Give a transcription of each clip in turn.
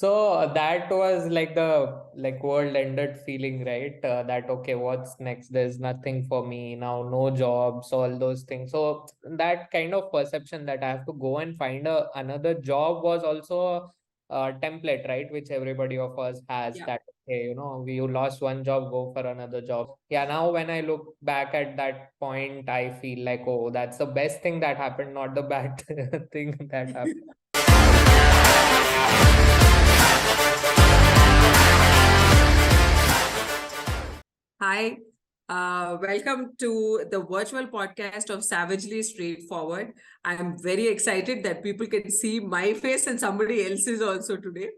So that was like the world ended feeling, right? That okay, what's next? There's nothing for me now, no jobs, all those things. So that kind of perception that I have to go and find another job was also a template, right? Which everybody of us has. Yeah. That okay, you lost one job, go for another job. Yeah, now when I look back at that point, I feel like, oh, that's the best thing that happened, not the bad thing that happened. Hi, welcome to the virtual podcast of Savagely Straightforward. I'm very excited that people can see my face and somebody else's also today.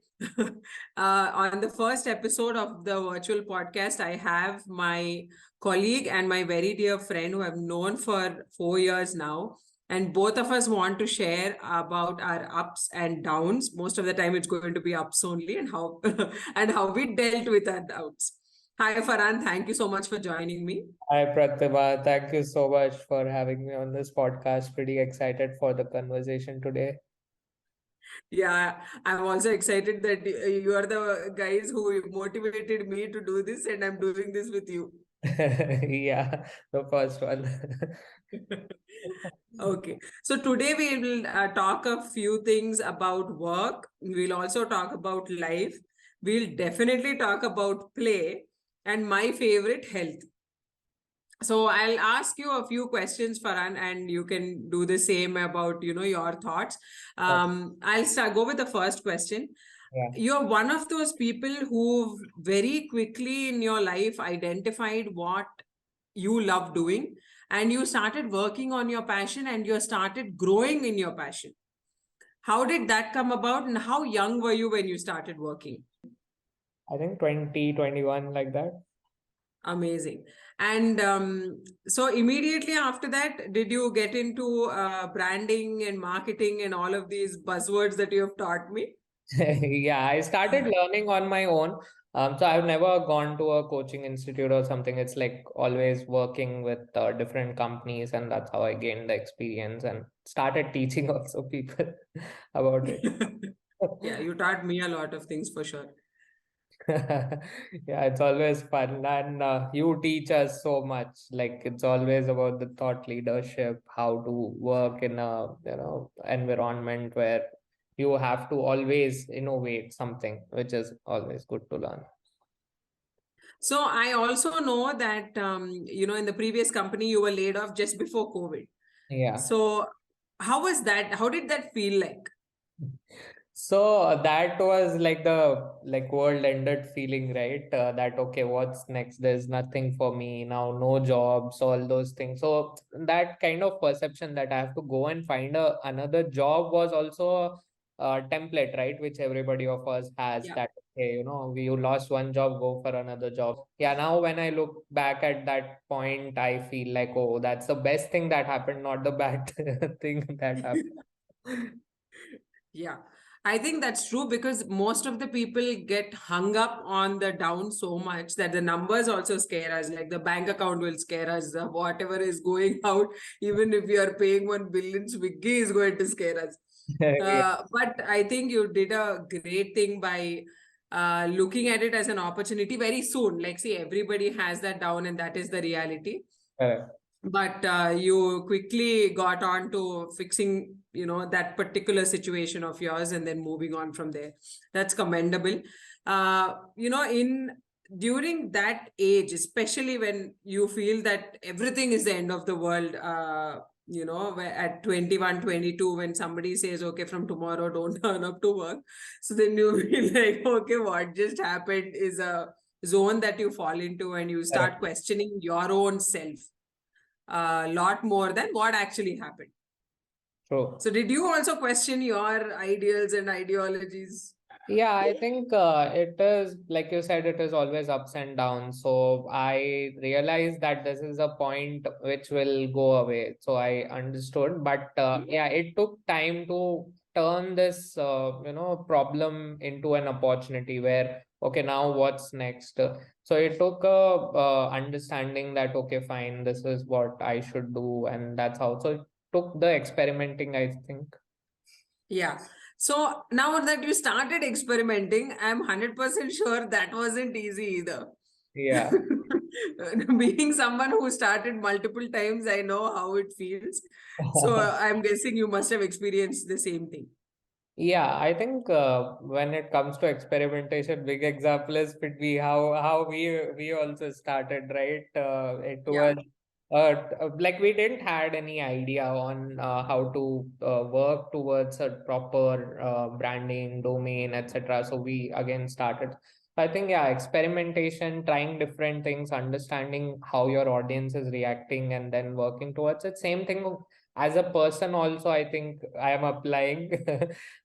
On the first episode of the virtual podcast, I have my colleague and my very dear friend who I've known for 4 years now. And both of us want to share about our ups and downs. Most of the time, it's going to be ups only, and how and how we dealt with our downs. Hi, Farhan. Thank you so much for joining me. Hi, Prathima. Thank you so much for having me on this podcast. Pretty excited for the conversation today. Yeah, I'm also excited that you are the guys who motivated me to do this, and I'm doing this with you. Yeah, the first one. Okay, so today we will talk a few things about work. We'll also talk about life. We'll definitely talk about play, and my favorite, health. So I'll ask you a few questions, Farhan, and you can do the same about your thoughts. I'll go with the first question. Yeah. You're one of those people who very quickly in your life identified what you love doing, and you started working on your passion, and you started growing in your passion. How did that come about, and how young were you when you started working? I think 2021 like that. Amazing. And so immediately after that, did you get into branding and marketing and all of these buzzwords that you have taught me? Yeah, I started learning on my own. So I've never gone to a coaching institute or something. It's like always working with different companies, and that's how I gained the experience and started teaching also people about it. Yeah, you taught me a lot of things for sure. Yeah, it's always fun, and you teach us so much. Like it's always about the thought leadership, how to work in a environment where you have to always innovate something, which is always good to learn. So I also know that in the previous company you were laid off just before COVID. Yeah. So how was that? How did that feel like? So that was like the world ended feeling, right? That okay, what's next? There's nothing for me now, no jobs, all those things. So that kind of perception that I have to go and find another job was also a template, right? Which everybody of us has. Yeah. That okay, you lost one job, go for another job. Yeah, now when I look back at that point, I feel like, oh, that's the best thing that happened, not the bad thing that happened. Yeah, I think that's true because most of the people get hung up on the down so much that the numbers also scare us. Like the bank account will scare us, whatever is going out, even if you are paying 1 billion, Swiggy is going to scare us. Yeah. But I think you did a great thing by looking at it as an opportunity very soon. Like, see, everybody has that down, and that is the reality. Correct. But you quickly got on to fixing that particular situation of yours and then moving on from there. That's commendable. In during that age, especially when you feel that everything is the end of the world, at 21, 22, when somebody says, okay, from tomorrow don't turn up to work, so then you feel like, okay, what just happened is a zone that you fall into, and you start Correct. questioning your own self a lot more than what actually happened. True. So, did you also question your ideals and ideologies? Yeah, I think it is, like you said, it is always ups and downs. So I realized that this is a point which will go away. So I understood, but yeah, it took time to turn this, problem into an opportunity where, okay, now what's next? So it took a understanding that, okay, fine, this is what I should do, and that's how. So it took the experimenting, I think. Yeah. So now that you started experimenting, I'm 100% sure that wasn't easy either. Yeah. Being someone who started multiple times, I know how it feels. So I'm guessing you must have experienced the same thing. Yeah, I think when it comes to experimentation, big example is Fitbee, how we also started, right? It Yeah. was like we didn't had any idea on how to work towards a proper branding, domain, etc. So we again started. I think yeah, experimentation, trying different things, understanding how your audience is reacting, and then working towards it. Same thing as a person also. I think I am applying.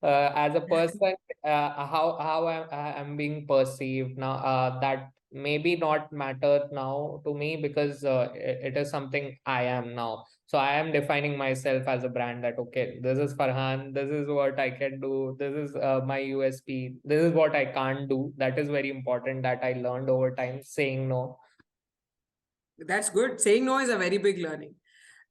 As a person, how I'm being perceived now, that maybe not matter now to me, because it is something I am now. So I am defining myself as a brand, that okay, this is Farhan, this is what I can do, this is my USP, this is what I can't do. That is very important, that I learned over time, saying no. That's good. Saying no is a very big learning.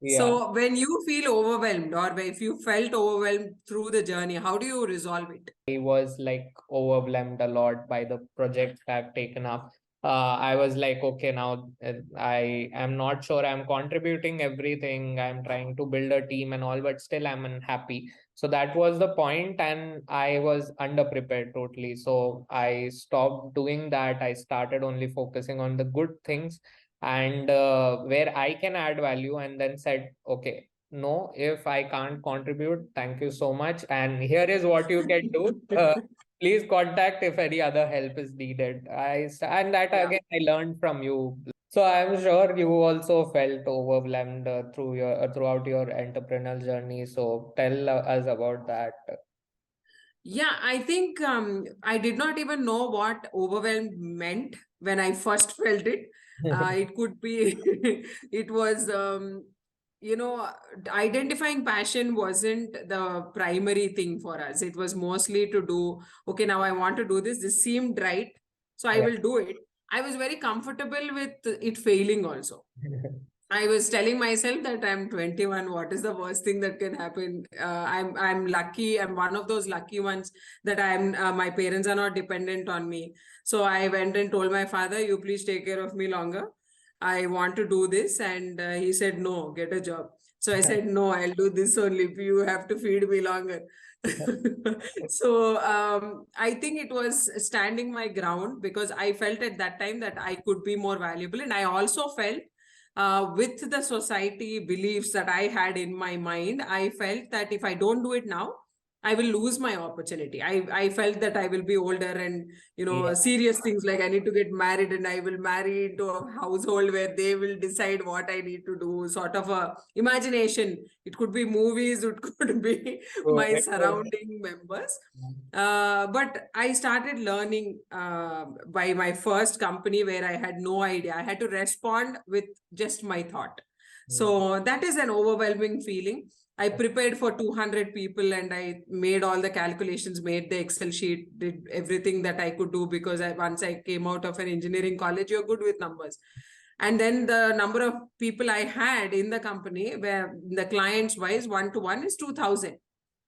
Yeah. So when you feel overwhelmed, or if you felt overwhelmed through the journey, how do you resolve it? I was like overwhelmed a lot by the project I've taken up. I was like, okay, now I am not sure I'm contributing everything. I'm trying to build a team and all, but still I'm unhappy. So that was the point, and I was underprepared totally. So I stopped doing that. I started only focusing on the good things, and where I can add value, and then said, okay, no, if I can't contribute, thank you so much, and here is what you can do. Please contact if any other help is needed. And that Yeah. again I learned from you. So I'm sure you also felt overwhelmed throughout your entrepreneurial journey. So tell us about that. Yeah, I think I did not even know what overwhelmed meant when I first felt it. It could be, it was, you know, identifying passion wasn't the primary thing for us. It was mostly to do, okay, now I want to do this. This seemed right. So I Yeah. will do it. I was very comfortable with it failing also. I was telling myself that I'm 21. What is the worst thing that can happen? I'm lucky. I'm one of those lucky ones that I'm. My parents are not dependent on me. So I went and told my father, "You please take care of me longer. I want to do this." And he said, "No, get a job." So I said, "No, I'll do this only. You have to feed me longer." So I think it was standing my ground, because I felt at that time that I could be more valuable, and I also felt with the society beliefs that I had in my mind, I felt that if I don't do it now, I will lose my opportunity. I felt that I will be older, and Yeah. serious things like I need to get married, and I will marry into a household where they will decide what I need to do. Sort of a imagination. It could be movies, it could be So my it was. surrounding members. But I started learning by my first company where I had no idea. I had to respond with just my thought. So that is an overwhelming feeling. I prepared for 200 people, and I made all the calculations, made the Excel sheet, did everything that I could do, because once I came out of an engineering college, you're good with numbers. And then the number of people I had in the company, where the clients wise, one to one, is 2000.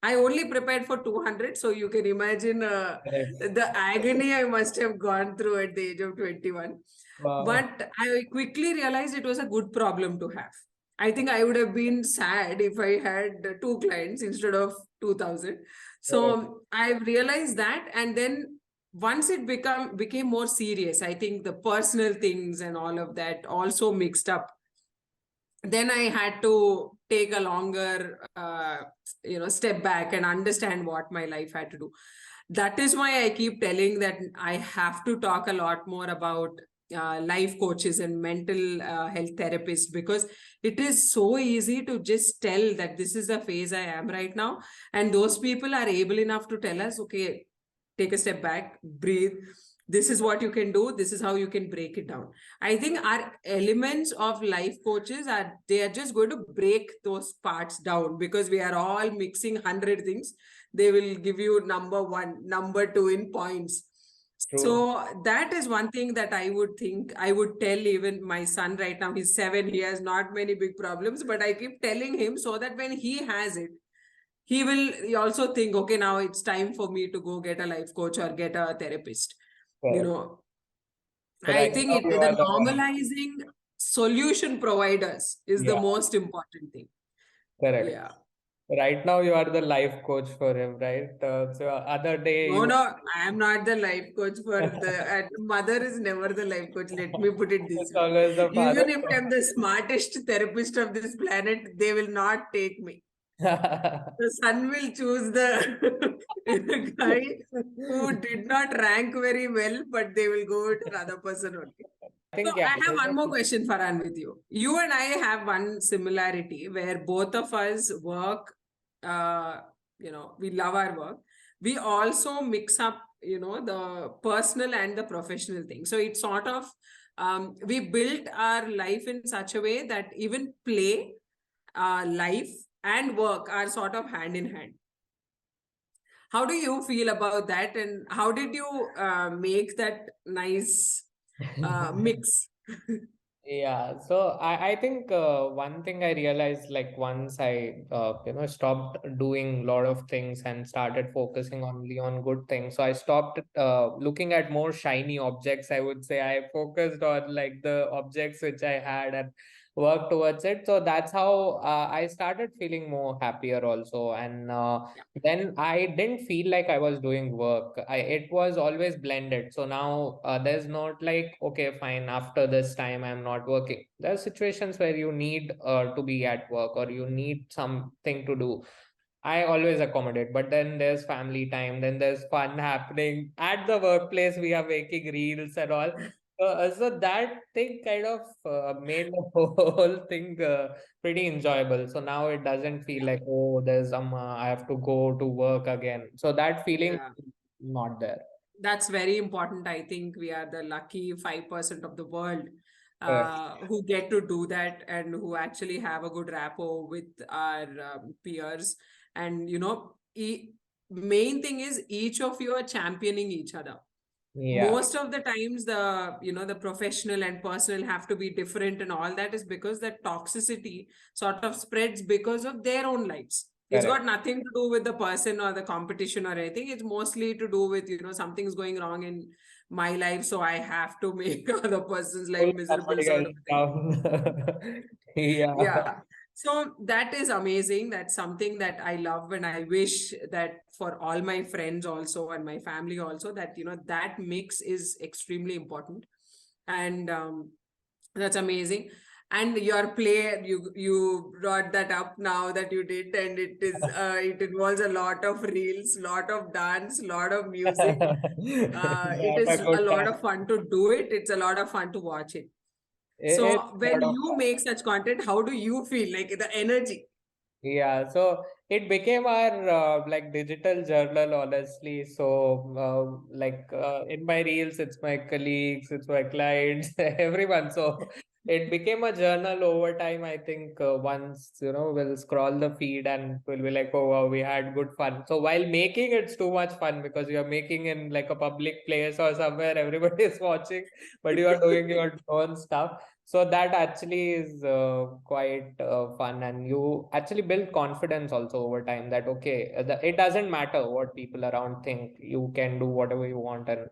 I only prepared for 200. So you can imagine the agony I must have gone through at the age of 21. Wow. But I quickly realized it was a good problem to have. I think I would have been sad if I had two clients instead of 2000. Correct. So I realized that. And then once it became more serious, I think the personal things and all of that also mixed up. Then I had to take a longer step back and understand what my life had to do. That is why I keep telling that I have to talk a lot more about life coaches and mental health therapists, because it is so easy to just tell that this is the phase I am right now, and those people are able enough to tell us, okay, take a step back, breathe, this is what you can do, this is how you can break it down. I think our elements of life coaches are, they are just going to break those parts down, because we are all mixing 100 things. They will give you number one, number two in points. True. So that is one thing that I would think I would tell even my son right now. He's 7, he has not many big problems, but I keep telling him so that when he has it, he will also think, okay, now it's time for me to go get a life coach or get a therapist. You Correct. know, So I right think now you the are the one. normalizing solution providers is the Yeah, most important thing. correct. Yeah. Right now you are the life coach for him, right? So other day No, you. no, I am not the life coach for mother is never the life coach. Let me put it this It's way. always the father. Even if I'm the smartest therapist of this planet, they will not take me. The sun will choose the guy who did not rank very well, but they will go with another person only. I So think yeah. I have one more question, Farhan, with you. You and I have one similarity where both of us work, uh, we love our work. We also mix up, the personal and the professional thing. So it's sort of, we built our life in such a way that even play, life, and work are sort of hand in hand. How do you feel about that? And how did you make that nice mix? Yeah, so I think one thing I realized, like once I stopped doing a lot of things and started focusing only on good things. So I stopped looking at more shiny objects. I would say I focused on like the objects which I had and worked towards it. So that's how I started feeling more happier also. And then I didn't feel like I was doing work. It was always blended. So now there's not like, okay, fine, after this time I'm not working. There are situations where you need to be at work or you need something to do. I always accommodate, but then there's family time, then there's fun happening at the workplace. We are making reels and all. So that thing kind of made the whole thing pretty enjoyable. So now it doesn't feel like, oh, there's I have to go to work again. So that feeling Yeah. not there. That's very important. I think we are the lucky 5% of the world Correct. who get to do that and who actually have a good rapport with our peers. And, main thing is each of you are championing each other. Yeah, Most of the times the professional and personal have to be different, and all that is because that toxicity sort of spreads because of their own lives. It's correct. got nothing to do with the person or the competition or anything. It's mostly to do with something's going wrong in my life, so I have to make other person's life Pull miserable, somebody sort else of thing. down. Yeah. Yeah. So that is amazing. That's something that I love, and I wish that for all my friends also and my family also, that that mix is extremely important. And that's amazing. And your play, you brought that up now that you did, and it involves a lot of reels, lot of dance, lot of music. It Not a is a good lot time. of fun to do it. It's a lot of fun to watch it. It's So a when lot of you fun. make such content, how do you feel? Like the energy? Yeah, so it became our like digital journal, honestly. So, in my reels, it's my colleagues, it's my clients, everyone. So it became a journal over time. I think once, we'll scroll the feed and we'll be like, oh, wow, we had good fun. So while making it's too much fun because you're making in like a public place or somewhere, everybody is watching, but you are doing your own stuff. So that actually is quite fun, and you actually build confidence also over time that okay, it doesn't matter what people around think. You can do whatever you want, and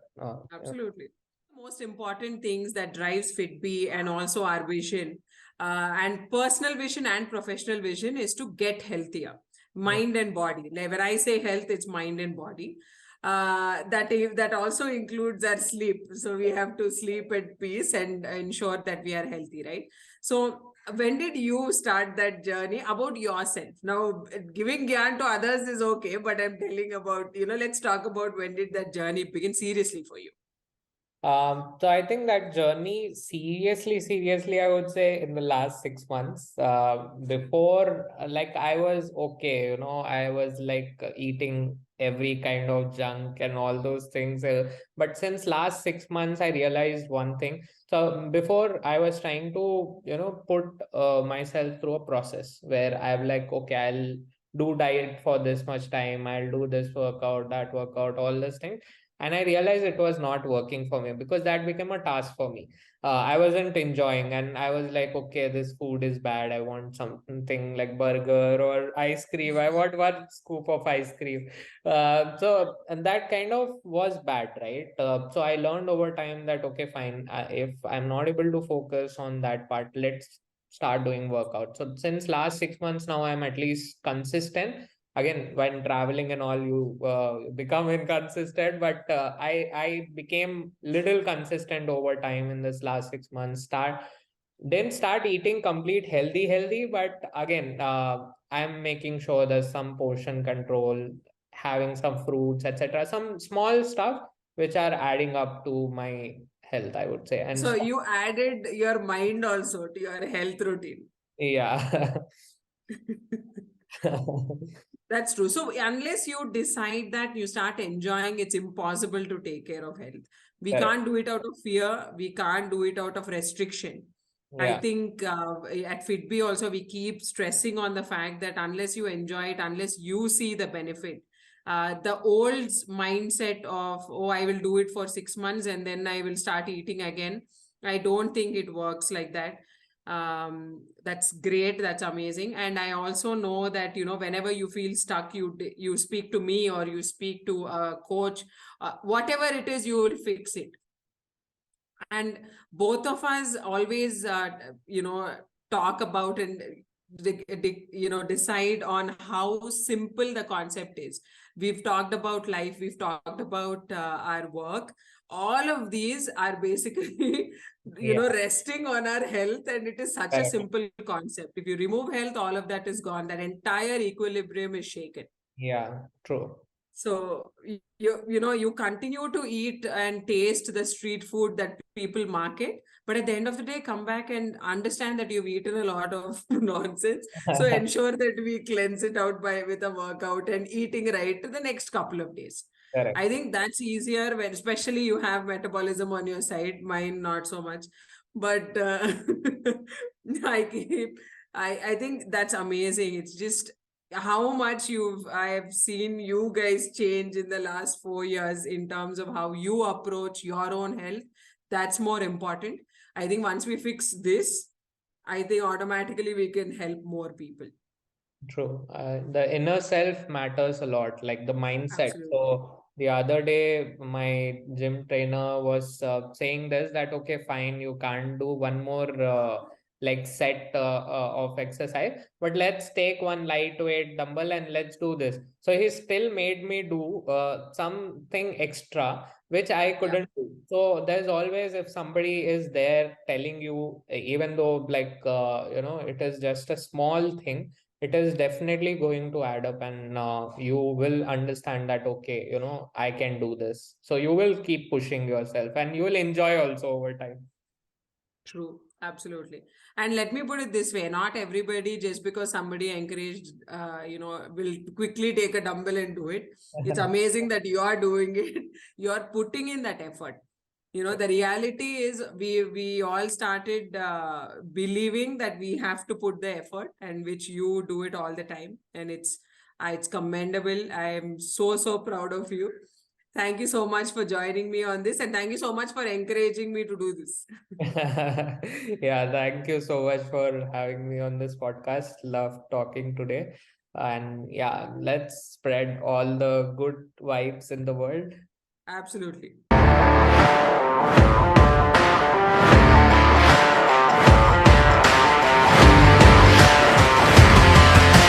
Absolutely. Most important things that drives Fitbee and also our vision, and personal vision and professional vision, is to get healthier, yeah, mind and body. Like when I say health, it's mind and body. That also includes our sleep. So we have to sleep at peace and ensure that we are healthy, right? So when did you start that journey about yourself? Now, giving gyan to others is okay, but I'm telling about, let's talk about when did that journey begin seriously for you? So I think that journey, seriously, I would say in the last 6 months. Before, like I was okay, I was like eating every kind of junk and all those things. But since last 6 months, I realized one thing. So before, I was trying to, put myself through a process where I'm like, okay, I'll do diet for this much time. I'll do this workout, that workout, all this thing. And I realized it was not working for me because that became a task for me. I wasn't enjoying, and I was like, okay, this food is bad. I want something like burger or ice cream. I want one scoop of ice cream. And that kind of was bad, right? So I learned over time that, okay, fine. If I'm not able to focus on that part, let's start doing workout. So since last 6 months now, I'm at least consistent. Again, when traveling and all, you become inconsistent, but I became little consistent over time in this last 6 months. Didn't start eating complete healthy, but again, I'm making sure there's some portion control, having some fruits, etc., some small stuff which are adding up to my health, I would say. And So you added your mind also to your health routine. yeah. That's true. So unless you decide that you start enjoying, it's impossible to take care of health. We Correct. can't do it out of fear. We can't do it out of restriction. I Yeah. think at Fitbee also we keep stressing on the fact that unless you enjoy it, unless you see the benefit, the old mindset of, oh, I will do it for 6 months and then I will start eating again. I don't think it works like that. That's great, that's amazing. And I also know that, you know, whenever you feel stuck, you speak to me or you speak to a coach, whatever it is, you will fix it. And both of us always talk about and decide on how simple the concept is. We've talked about life, we've talked about our work. All of these are basically Yeah. resting on our health, and it is such a Correct. simple concept. If you remove health, all of that is gone, that entire equilibrium is shaken. Yeah, true. So you continue to eat and taste the street food that people market, but at the end of the day, come back and understand that you've eaten a lot of nonsense. So ensure that we cleanse it out by with a workout and eating right the next couple of days. I Correct. think that's easier when, especially you have metabolism on your side. Mine not so much, but I keep. I think that's amazing. It's just how much I have seen you guys change in the last 4 years in terms of how you approach your own health. That's more important. I think once we fix this, I think automatically we can help more people. True. The inner self matters a lot, like the mindset. Absolutely. So the other day, my gym trainer was saying this, that okay, fine, you can't do one more like set of exercise, but let's take one lightweight dumbbell and let's do this. So he still made me do something extra, which I Yeah, couldn't do. So there's always, if somebody is there telling you, even though like it is just a small thing, it is definitely going to add up, and you will understand that okay, I can do this, so you will keep pushing yourself and you will enjoy also over time. true. Absolutely. And let me put it this way, not everybody, just because somebody encouraged, will quickly take a dumbbell and do it. It's amazing that you are doing it. You are putting in that effort. The reality is we all started believing that we have to put the effort, and which you do it all the time, and it's commendable. I am so proud of you. Thank you so much for joining me on this, and thank you so much for encouraging me to do this. Yeah, thank you so much for having me on this podcast. Love talking today. And yeah, let's spread all the good vibes in the world. Absolutely.